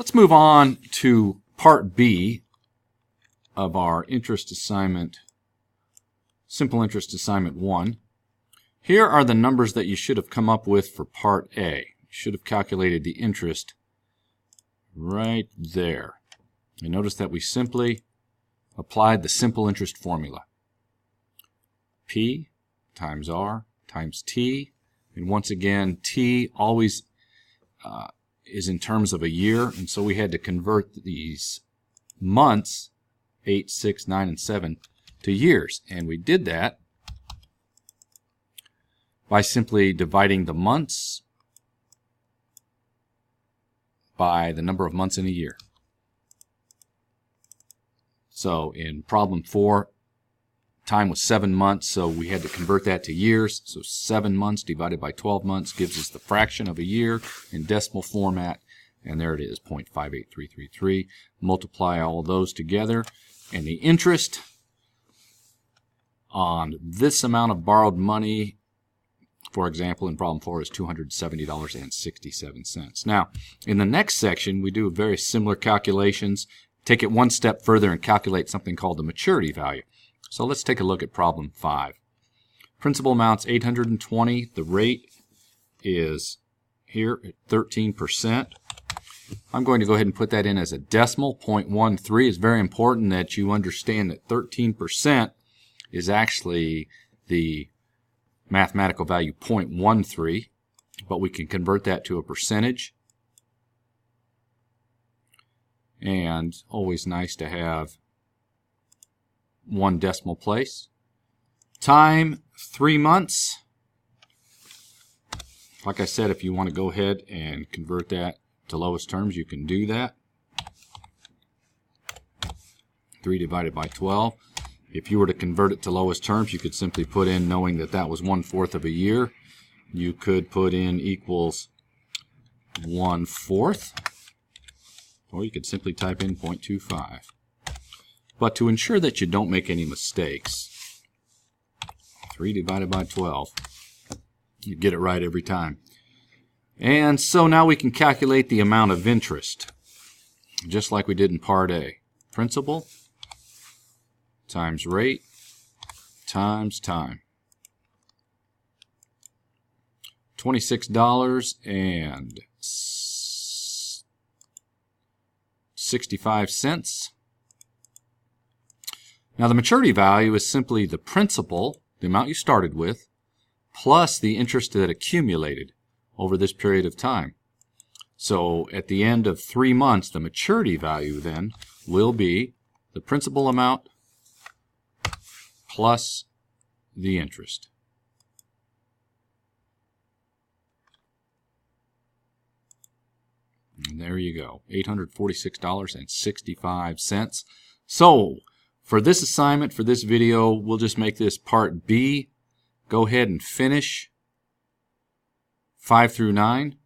Let's move on to Part B of our interest assignment, Simple Interest Assignment 1. Here are the numbers that you should have come up with for Part A. You should have calculated the interest right there. And notice that we simply applied the simple interest formula. P times R times T. And once again, T always is in terms of a year, and so we had to convert these months, 8, 6, 9, and 7, to years. And we did that by simply dividing the months by the number of months in a year. So in problem 4, time was 7 months, so we had to convert that to years. So 7 months divided by 12 months gives us the fraction of a year in decimal format, and there it is, 0.58333. Multiply all of those together, and the interest on this amount of borrowed money, for example, in problem 4 is $270.67. Now, in the next section, we do very similar calculations, take it one step further and calculate something called the maturity value. So let's take a look at problem 5. Principal amount's $820. The rate is here at 13%. I'm going to go ahead and put that in as a decimal, 0.13. It's very important that you understand that 13% is actually the mathematical value 0.13, but we can convert that to a percentage. And always nice to have one decimal place. Time, 3 months. Like I said, if you want to go ahead and convert that to lowest terms, you can do that. 3 divided by 12. If you were to convert it to lowest terms, you could simply put in, knowing that that was 1/4 of a year, you could put in equals 1/4, or you could simply type in 0.25. But to ensure that you don't make any mistakes, 3 divided by 12, you get it right every time. And so now we can calculate the amount of interest, just like we did in Part A. Principal times rate times time. $26.65. Now the maturity value is simply the principal, the amount you started with, plus the interest that accumulated over this period of time. So at the end of 3 months, the maturity value then will be the principal amount plus the interest. And there you go, $846.65. So for this assignment, for this video, we'll just make this Part B. Go ahead and finish 5 through 9,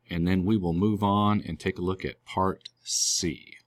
and then we will move on and take a look at Part C.